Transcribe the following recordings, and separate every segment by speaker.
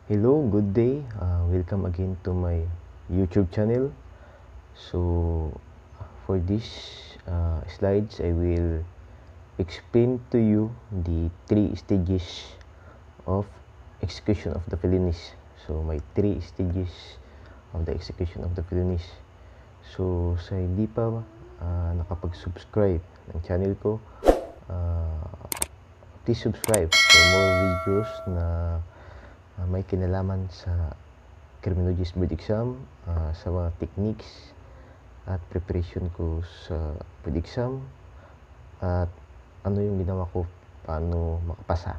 Speaker 1: Hello, good day. Welcome again to my YouTube channel. So, for this slides, I will explain to you the 3 stages of execution of the Viennese. So, may 3 stages of the execution of the Viennese. So, sa hindi pa nakapag-subscribe ng channel ko, please subscribe for more videos na may kinalaman sa criminologist board exam, sa mga techniques at preparation ko sa board exam, at ano yung ginawa ko paano makapasa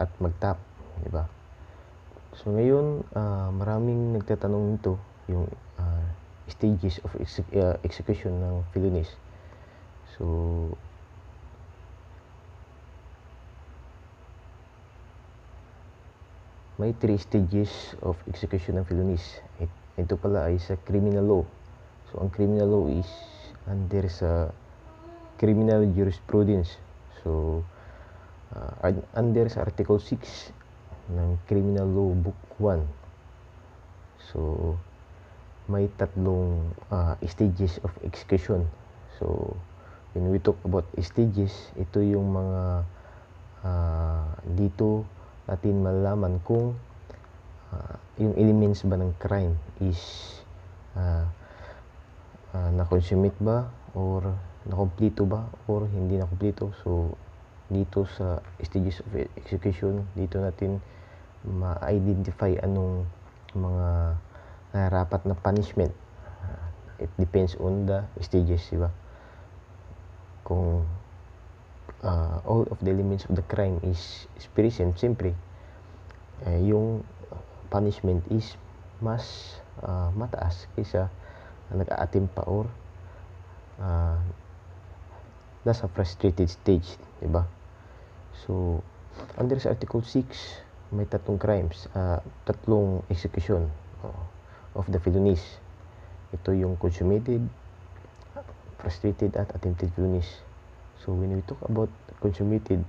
Speaker 1: at mag-top, di ba? So ngayon, maraming nagtatanong nito yung stages of execution ng Viennese. So may 3 stages of execution ng Viennese. Ito pala ay sa criminal law. So ang criminal law is under sa criminal jurisprudence. So under sa Article 6 ng Criminal Law Book 1. So may tatlong stages of execution. So when we talk about stages, ito yung mga dito natin malalaman kung yung elements ba ng crime is na-consummate ba or na-kompleto ba or hindi na-kompleto. So dito sa stages of execution, dito natin ma-identify anong mga narapat na punishment. It depends on the stages, diba? Kung all of the elements of the crime is present, siyempre yung punishment is mas mataas kaysa nag-a-attempt pa or nasa frustrated stage, diba? So under sa Article 6 may tatlong crimes, tatlong execution of the Viennese. Ito yung consummated, frustrated at attempted Viennese. So when we talk about consummated,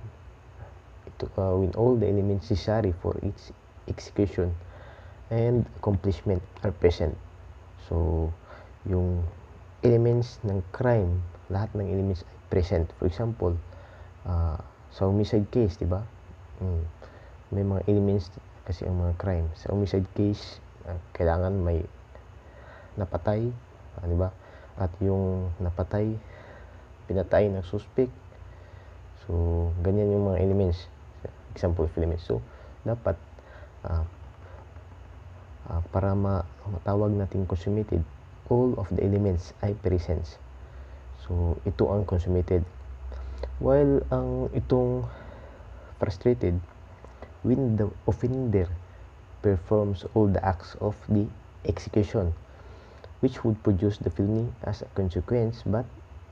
Speaker 1: ito when all the elements necessary for its execution and accomplishment are present. So yung elements ng crime, lahat ng elements ay present. For example, sa homicide case, diba? May mga elements kasi ang mga crime. Sa homicide case, kailangan may napatay, diba? At yung napatay, pinatay ng suspect. So ganyan yung mga elements, example of elements. So dapat para matawag natin consummated, all of the elements ay present. So ito ang consummated. While ang itong frustrated, when the offender performs all the acts of the execution which would produce the felony as a consequence, but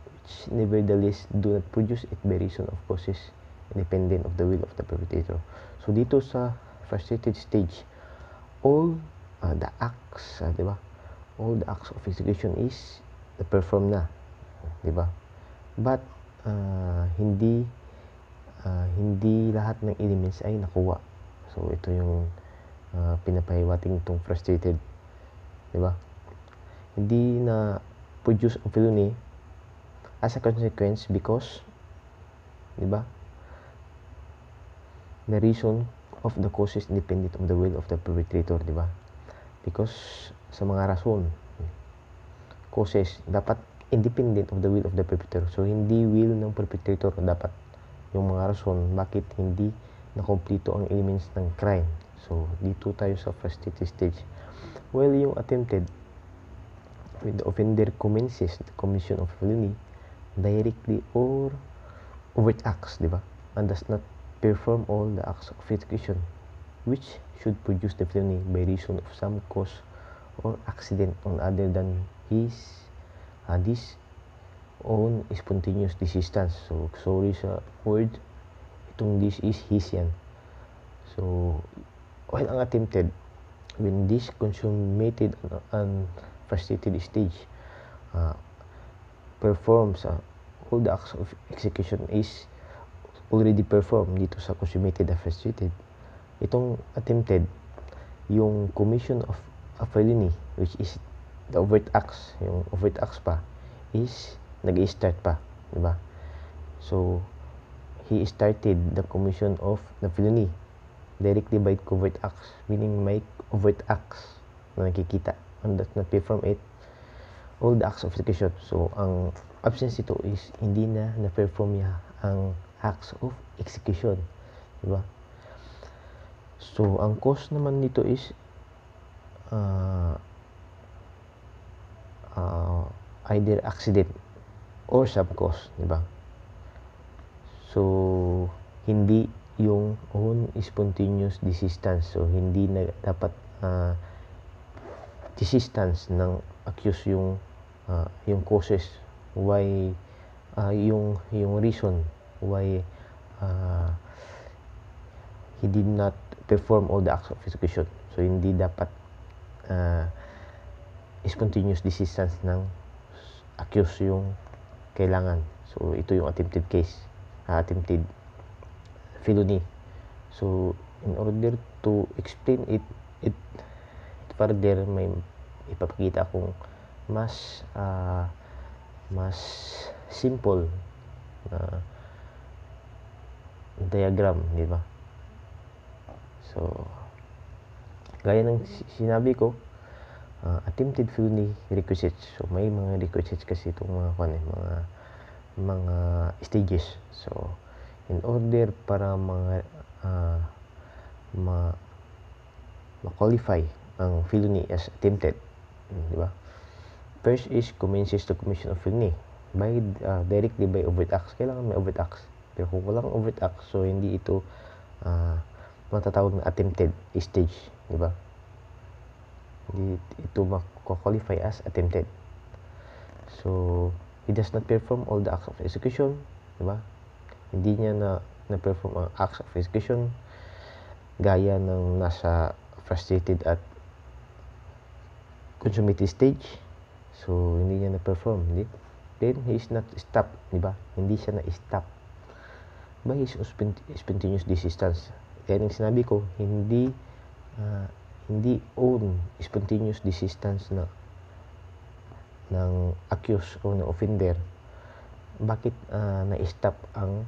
Speaker 1: which nevertheless do not produce it by reason of causes independent of the will of the perpetrator. So dito sa frustrated stage, all the acts, diba? All the acts of execution is perform na, diba? But hindi lahat ng elements ay nakuha. So ito yung pinapahiwating itong frustrated, diba? Hindi na produce ang felony as a consequence because, diba, the reason of the causes independent of the will of the perpetrator, diba? Because sa mga rason, causes dapat independent of the will of the perpetrator. So hindi will ng perpetrator, dapat yung mga rason bakit hindi nakompleto ang elements ng crime. So dito tayo sa frustrated stage. Well, yung attempted, when the offender commences the commission of felony directly or overt acts, diba, and does not perform all the acts of execution which should produce the felony by reason of some cause or accident on other than his own spontaneous desistance. So sorry sa word, itong this is his yan. So while ang attempted, when this consummated and frustrated stage performs all the acts of execution is already performed dito sa consummated and frustrated, itong attempted, yung commission of a felony, which is the overt acts, yung overt acts pa, is nag-i-start pa, di ba? So, he started the commission of the felony directly by covert acts, meaning may overt acts na nakikita and does not perform it all the acts of execution. So, ang absence ito is hindi na na-perform niya ang acts of execution, di ba? So, ang cause naman nito is either accident or sub-cause, di ba? So, hindi yung own spontaneous desistance. So, hindi na dapat desistance ng accused yung causes why yung reason why he did not perform all the acts of execution. So, hindi dapat spontaneous desistance ng accused yung kailangan. So, ito yung attempted case, attempted felony. So, in order to explain it further, may ipapakita akong mas simple na diagram, di ba? So, gaya ng sinabi ko, attempted felony requisites. So, may mga requisites kasi itong mga stages. So, in order para ma-qualify ang felony as attempted, di ba? First is commences the commission of felony by directly by overt acts. Kailangan may overt acts. Pero kung walang overt acts, so hindi ito matatawag na attempted stage, di ba? Hindi ito ma-qualify as attempted. So, he does not perform all the acts of execution, di ba? Hindi niya na-perform ang acts of execution gaya ng nasa frustrated at consummate stage. So, hindi niya na-perform. Then, he is not stopped, di ba? Hindi siya na-stop by his spontaneous desistance. Kaya nang sinabi ko, hindi own spontaneous desistance ng accused o ng offender. Bakit na-stop ang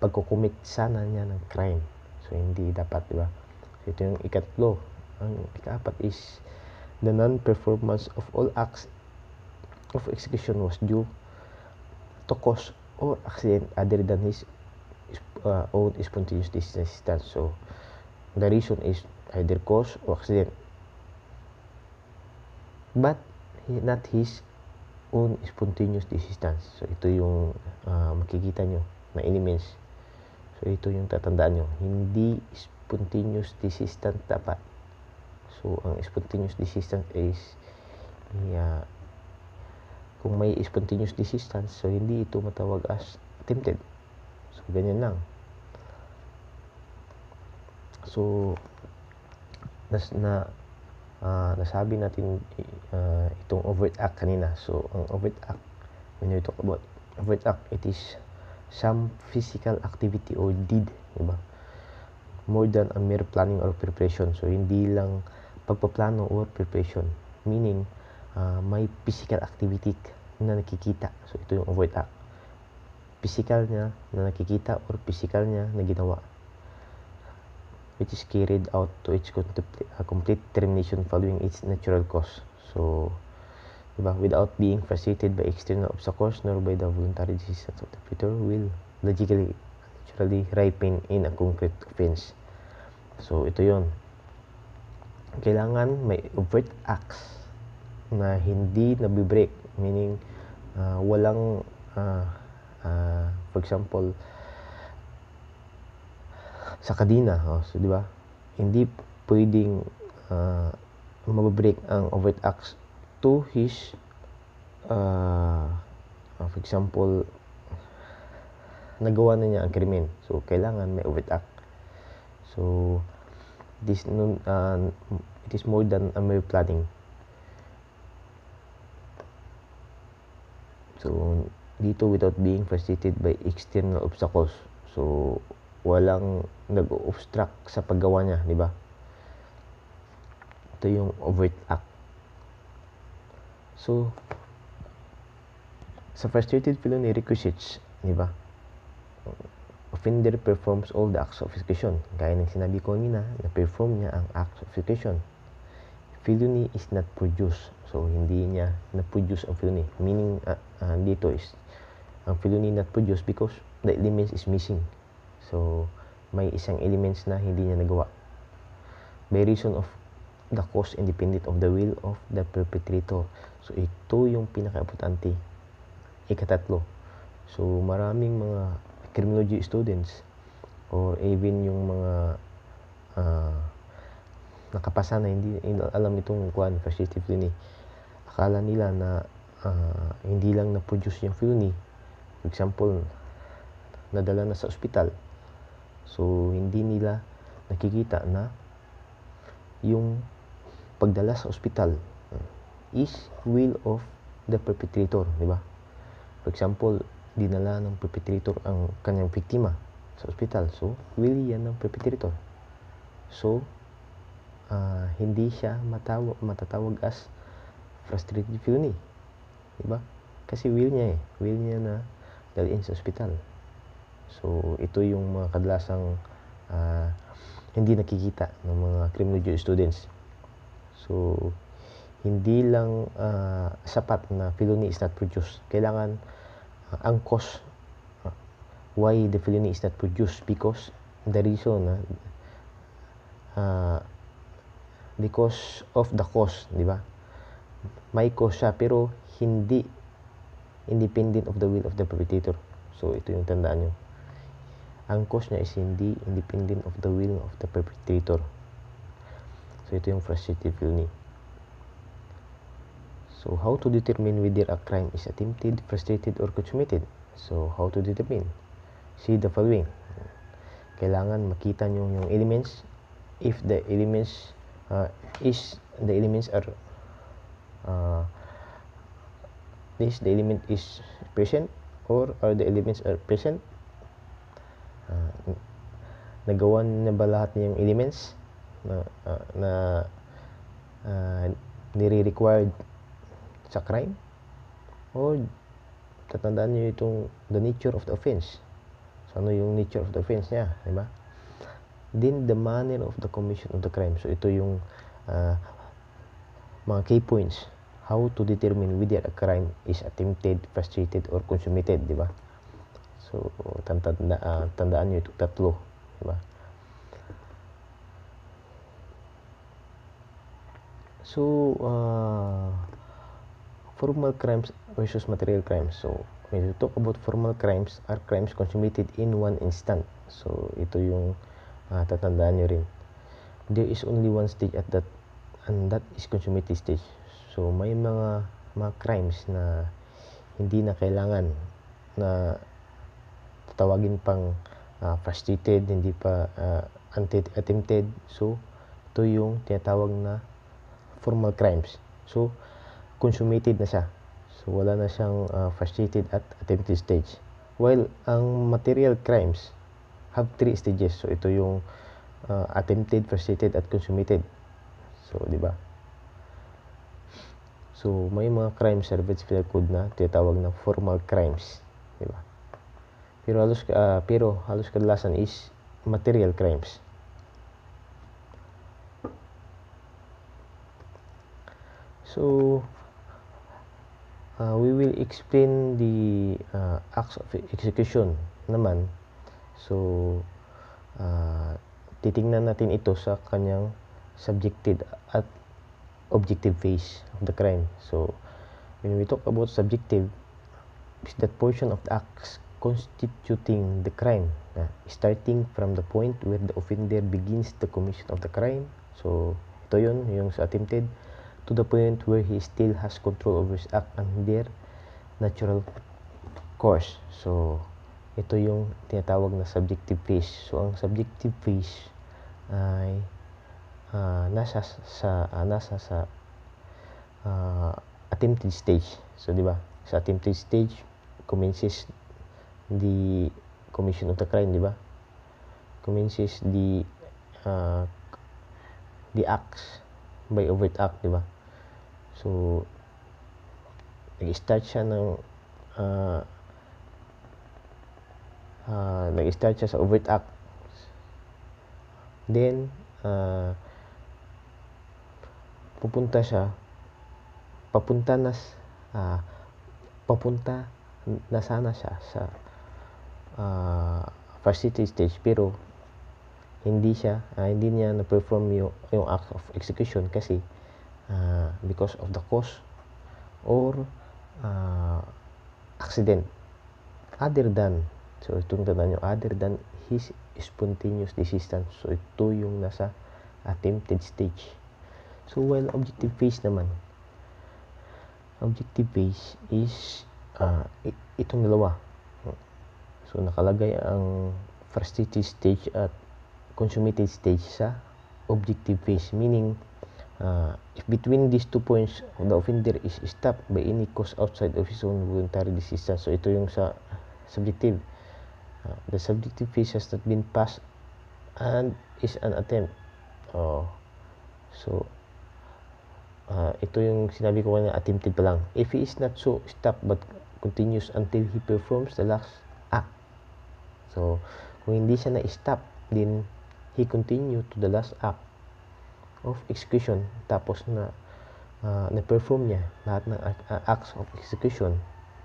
Speaker 1: pagkukumit sana niya ng crime? So, hindi dapat, di ba? So, ito yung ikatlo. Ang ikaapat is the non-performance of all acts of execution was due to cause or accident other than his own spontaneous desistance. So, the reason is either cause or accident, but not his own spontaneous desistance. So, ito yung makikita nyo na elements. So, ito yung tatandaan nyo. Hindi spontaneous desistance dapat. So, ang spontaneous desistance is kung may spontaneous desistance, so hindi ito matawag as attempted. So, ganyan lang. So, nasabi natin itong overt act kanina. So, ang overt act, when we talk about overt act, it is some physical activity or deed, diba? More than a mere planning or preparation. So, hindi lang pagpaplano or preparation. Meaning, may physical activity na nakikita. So, ito yung overt act. Physical niya na nakikita or physical niya na ginawa, which is carried out to its complete termination following its natural course. So, diba, without being frustrated by external obstacles nor by the voluntary desistance of the perpetrator, will logically, naturally ripen in a concrete offense. So, ito yon. Kailangan may overt acts na hindi nabibreak, meaning walang for example sa kadina, so di ba, hindi pwedeng mabibreak ang overt acts to his for example nagawa na niya ang krimen, so kailangan may overt act. So this it is more than a mere planning. So, dito without being frustrated by external obstacles. So, walang nag-obstruct sa paggawa niya, di ba? Ito yung overt act. So, sa frustrated felony requisites, di ba? Offender performs all the acts of execution. Gaya ng sinabi ko kanina, na-perform niya ang acts of execution. Felony is not produced. So, hindi niya na-produce ang felony. Meaning, dito is, ang felony not produced because the elements is missing. So, may isang elements na hindi niya nagawa. By reason of the cause independent of the will of the perpetrator. So, ito yung pinaka-importante. Ikatatlo. So, maraming mga criminology students or even yung mga nakapasa na hindi alam itong frustrated felony. Akala nila na hindi lang na-produce yung felony. For example, nadala na sa ospital. So, hindi nila nakikita na yung pagdala sa ospital is will of the perpetrator, di ba? For example, dinala ng perpetrator ang kanyang biktima sa ospital. So, will yan ng perpetrator. So, hindi siya matatawag as frustrated felony. Diba? Kasi will niya Will niya na dalhin sa ospital. So, ito yung mga kadalasang hindi nakikita ng mga criminology students. So, hindi lang sapat na felony is not produced. Kailangan ang cause why the felony is not produced, because the reason because of the cause, di ba? May cause siya pero hindi independent of the will of the perpetrator. So ito yung tandaan nyo. Ang cause niya is hindi independent of the will of the perpetrator. So ito yung frustrated felony. So, how to determine whether a crime is attempted, frustrated, or consummated? So, how to determine? See the following. Kailangan makita nyo yung elements. If the elements are the element is present, or are the elements are present? Nagawa na ba lahat ng elements na nire-required sa crime? O tatandaan nyo itong the nature of the offense. So, ano yung nature of the offense niya? Diba? Then, the manner of the commission of the crime. So, ito yung mga key points. How to determine whether a crime is attempted, frustrated, or consummated. Diba? So, tandaan nyo itong tatlo. Diba? So, formal crimes versus material crimes. So, when we talk about formal crimes, are crimes consummated in one instant. So, ito yung tatandaan nyo rin. There is only one stage at that, and that is consummated stage. So, may mga crimes na hindi na kailangan na tatawagin pang frustrated, hindi pa attempted. So, ito yung tinatawag na formal crimes. So, consummated na siya. So, wala na siyang frustrated at attempted stage. While ang material crimes have 3 stages. So, ito yung attempted, frustrated, at consummated. So, di ba? So, may mga crimes sa Revised Penal Code na tinatawag na formal crimes. Di ba? Pero halos kadalasan is material crimes. So, we will explain the acts of execution naman. So, titingnan natin ito sa kanyang subjective at objective phase of the crime. So, when we talk about subjective, is that portion of the acts constituting the crime, starting from the point where the offender begins the commission of the crime. So, ito yun, yung sa attempted, to the point where he still has control over his act and their natural course. So, ito yung tinatawag na subjective phase. So, ang subjective phase ay nasa sa attempted stage. So, di ba? Sa attempted stage, commences the commission of the crime, di ba? commences the acts by overt act, di ba? So, nag-start siya sa overt act. Then, papunta na sana siya sa facility stage, pero hindi niya na-perform yung act of execution kasi because of the cause or accident so itong tandaan nyo, other than his spontaneous desistance. So ito yung nasa attempted stage. So while objective phase naman, objective phase is itong dalawa. So nakalagay ang frustrated stage at consummated stage sa objective phase, meaning if between these 2 points the offender is stopped by any cause outside of his own voluntary desistance. So ito yung sa subjective. The subjective phase has not been passed and is an attempt. So ito yung sinabi ko kanina, attempted pa lang. If he is not so stopped but continues until he performs the last act. So kung hindi siya na-stop, then he continue to the last act of execution, tapos na-perform niya lahat ng acts of execution.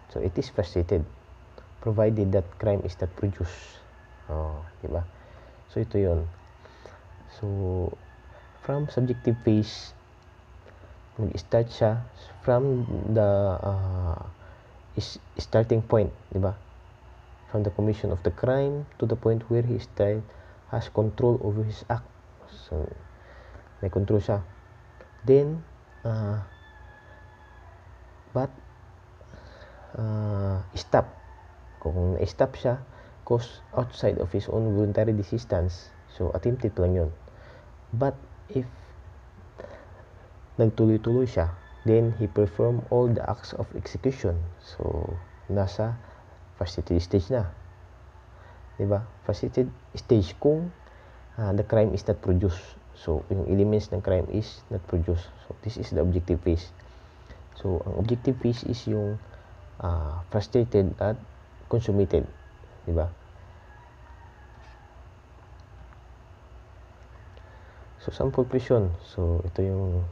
Speaker 1: So it is frustrated provided that crime is not produced. Diba? So ito yun. So from subjective phase, nag-start siya from the starting point, diba? From the commission of the crime to the point where he still has control over his act. So may control siya. Then stop. Kung na-stop siya cause outside of his own voluntary desistance, so attempted pa lang yun. But if nagtuloy-tuloy siya, then he perform all the acts of execution. So nasa facilitated stage na, diba? Facilitated stage kung the crime is not produced. So yung elements ng crime is not produced. So this is the objective phase. So ang objective phase is yung frustrated at consummated, diba? So sample question. So ito yung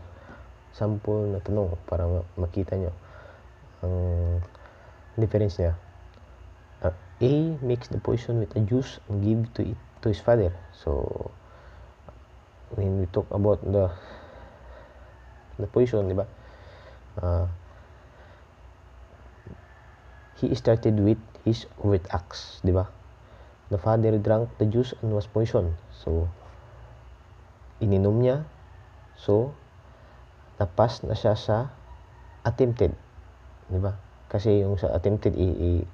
Speaker 1: sample na tanong para makita nyo ang difference niya. A makes the poison with a juice and give to his father. So when we talk about the poison, diba? He started with his overt acts, diba? The father drank the juice and was poisoned. So ininom niya, so napas na siya sa attempted, diba? Kasi yung sa attempted, he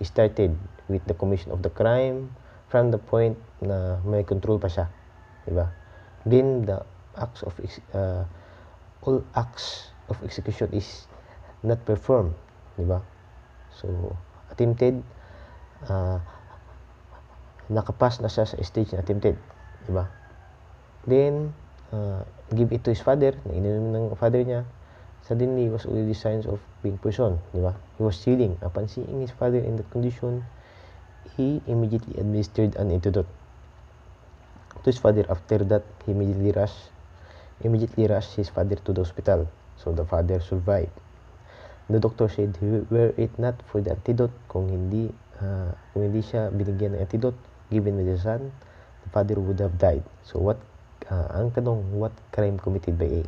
Speaker 1: started with the commission of the crime from the point na may control pa siya, diba? Then the acts of all acts of execution is not performed, diba? So attempted, nakapas na siya sa stage na attempted, diba? Then give it to his father, na ininom ng father niya. Suddenly was already signs of being poisoned, diba? He was chilling. Upon seeing his father in that condition, he immediately administered an antidote to his father. After that, he immediately rushed his father to the hospital. So the father survived. The doctor said, were it not for the antidote, kung hindi siya binigyan ng antidote given by the son, the father would have died. So ang tanong, what crime committed by A?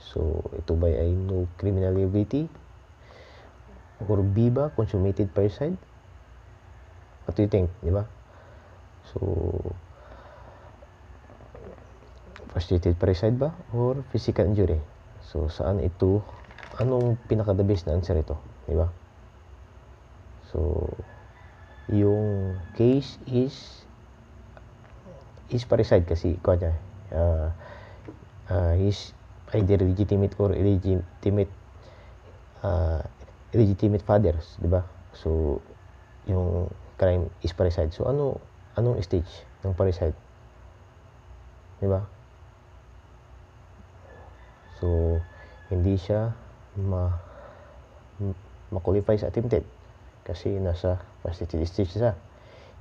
Speaker 1: So ito ba ay no criminal liability? Or B ba, consummated parricide? What do you think, di ba? So frustrated parricide ba? Or physical injury? So saan ito? Anong pinaka-the best na answer ito? Di ba? So yung case is parricide kasi kanya he's either legitimate or illegitimate fathers, di ba? So yung crime is parricide. So ano anong stage ng parasite, di ba? So hindi siya ma-qualify sa attempted kasi nasa fascinated stage siya.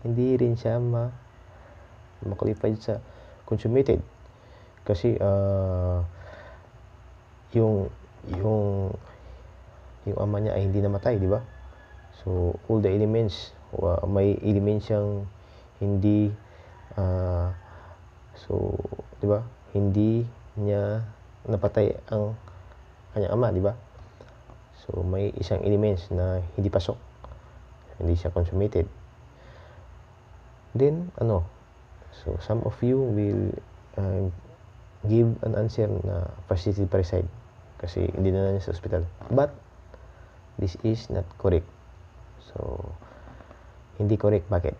Speaker 1: Hindi rin siya ma-qualify sa consummated kasi yung ama niya ay hindi namatay, di ba? So all the elements, may elements siyang hindi so di ba, hindi niya napatay ang kanyang ama, di ba? So may isang elements na hindi pasok, hindi siya consummated. Then so some of you will give an answer na fascinated parasite kasi hindi na niya sa ospital, but this is not correct. So hindi correct. Bakit?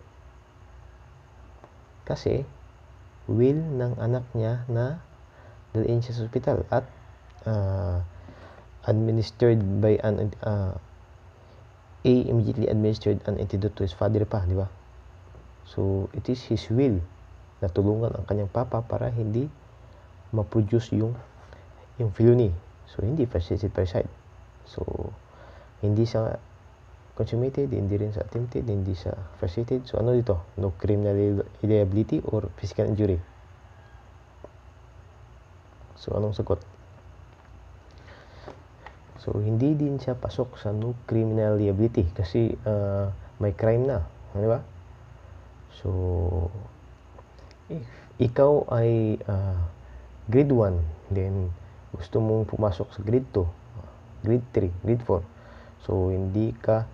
Speaker 1: Kasi will ng anak niya na dalhin siya sa ospital at administered by an immediately administered an antidote to his father pa, di ba? So it is his will na tulungan ang kanyang papa para hindi ma-produce yung felony. So hindi fascinated parasite. So hindi sa consummated, hindi rin sa attempted, hindi sa fascinated. So ano dito? No criminal liability or physical injury. So anong sagot? So hindi din siya pasok sa no criminal liability kasi may crime na, di ba? So if ikaw ay grade 1, then gusto mong pumasok sa grade 2, grade 3, grade 4. So hindi ka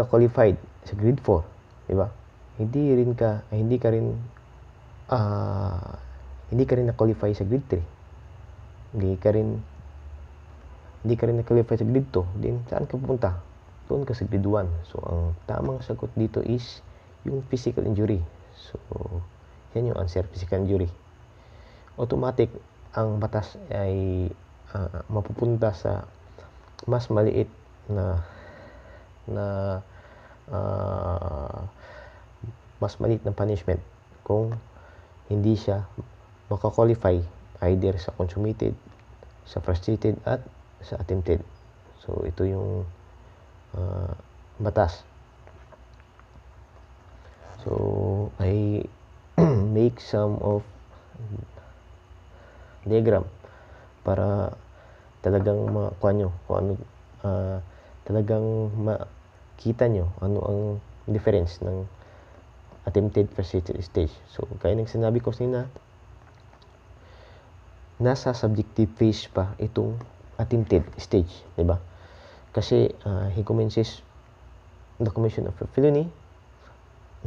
Speaker 1: qualified sa grade 4, di ba? Hindi ka rin na-qualify sa grade 3. Hindi ka rin na-qualify sa grade 2. Then saan ka pupunta? Doon ka sa grade 1. So ang tamang sagot dito is yung physical injury. So yan yung answer, physical injury. Automatic ang batas ay mapupunta sa mas maliit na punishment kung hindi siya makakwalify either sa consummated, sa frustrated at sa attempted. So ito yung batas. So I make some of diagram para talagang makuha nyo kung ano, talagang makita nyo ano ang difference ng attempted frustrated stage. So kaya ng sinabi ko kanina, nasa subjective phase pa itong attempted stage, di ba? Kasi he commences the commission of a felony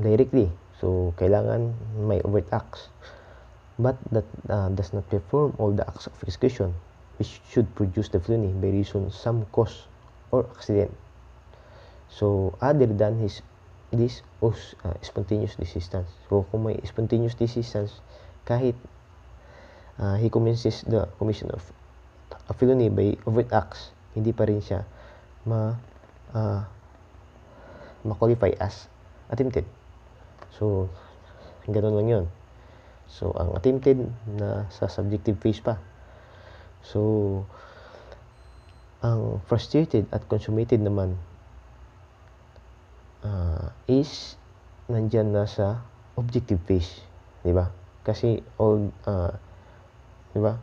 Speaker 1: directly. So kailangan may overt acts, but that does not perform all the acts of execution which should produce the felony by reason some cause or accident. So other than this spontaneous desistance. So kung may spontaneous desistance, kahit he commences the commission of a felony by overt acts, hindi pa rin siya ma-qualify as attempted. So ganoon lang yun. So ang attempted na sa subjective phase pa. So ang frustrated at consummated naman is nandyan na sa objective phase, di ba? Kasi all di ba?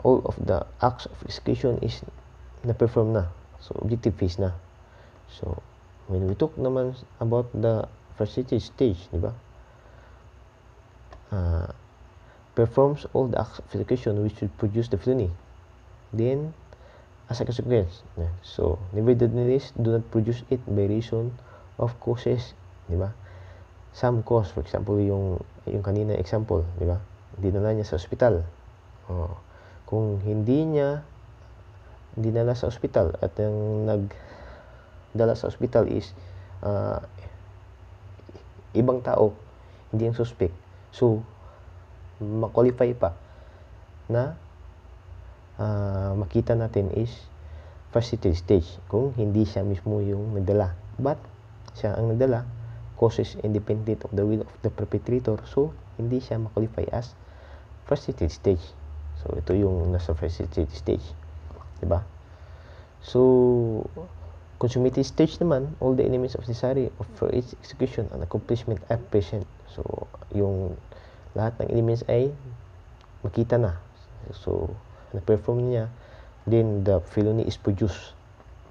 Speaker 1: All of the acts of execution is na-perform na. So objective phase na. So when we talk naman about the frustrated stage, di ba? Performs all the acts of execution which should produce the felony. Then as a consequence, so nevertheless do not produce it by reason of causes, di ba? Some cause, for example, yung kanina example, di ba? Dinala niya sa ospital. Kung hindi dinala sa ospital at yung nagdala sa ospital is ibang tao, hindi yung suspect. So ma-qualify pa na makita natin is frustrated stage kung hindi siya mismo yung nagdala. But siya ang nagdala, causes independent of the will of the perpetrator, so hindi siya ma-qualify as frustrated stage. So ito yung nasa frustrated stage, diba? So consummated stage naman, all the elements of necessary for its execution and accomplishment are present. So yung lahat ng elements ay makita na, so na-perform niya, then the felony is produced.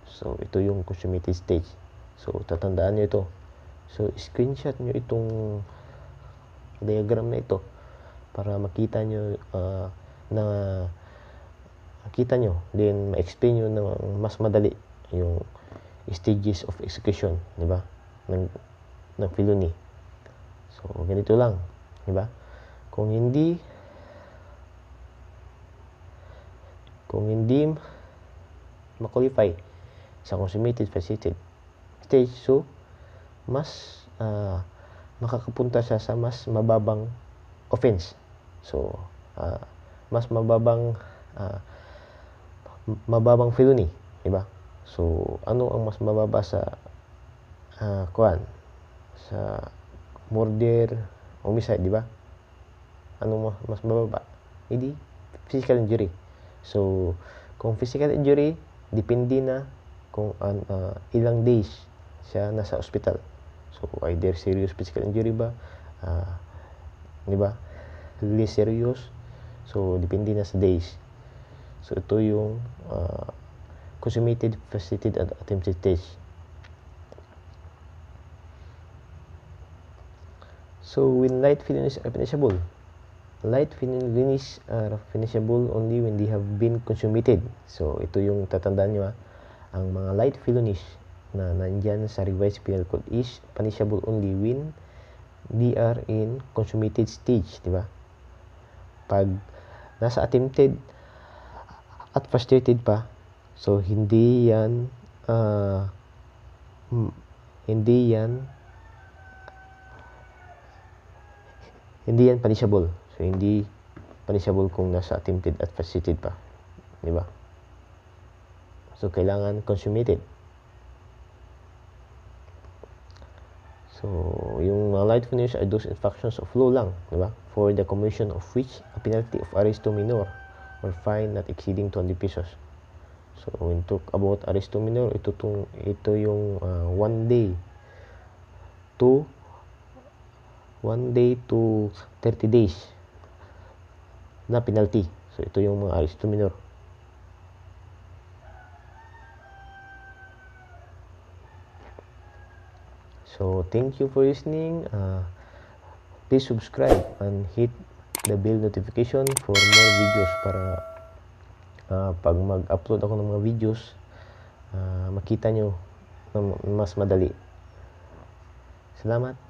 Speaker 1: So ito yung consummated stage. So tatandaan nyo ito. So screenshot nyo itong diagram na ito para makita nyo na makita nyo, then ma-explain nyo ng mas madali yung stages of execution, di ba, ng felony. So ganito lang, di ba? Kung hindi ma-qualify sa consummated frustrated stage, so mas makakapunta siya sa mas mababang offense. So mas mababang felony, di ba? So ano ang mas mababa sa sa murder, homicide, di ba? Ano mas mababa? Hindi physical injury. So kung physical injury, depende na kung ilang days siya nasa hospital. So either serious physical injury ba, di ba, really serious, so depende na sa days. So ito yung consummated, frustrated, and attempted stage. So when light felonies are punishable, light felonies are punishable only when they have been consummated. So ito yung tatandaan nyo, ang mga light felonies na nandyan sa revised penal code is punishable only when they are in consummated stage, di ba? Pag nasa attempted at frustrated pa, so hindi yan punishable. So hindi punishable kung nasa attempted at frustrated pa, di ba? So kailangan consummated. So yung light felonies are those infractions of law lang, di ba? For the commission of which a penalty of arresto minor or fine not exceeding 20 pesos. So when talk about arresto minor, ito yung 1 day to 30 days na penalty. So ito yung mga arresto minor. So thank you for listening. Please subscribe and hit the bell notification for more videos para pag mag-upload ako ng mga videos, makita nyo na mas madali. Salamat.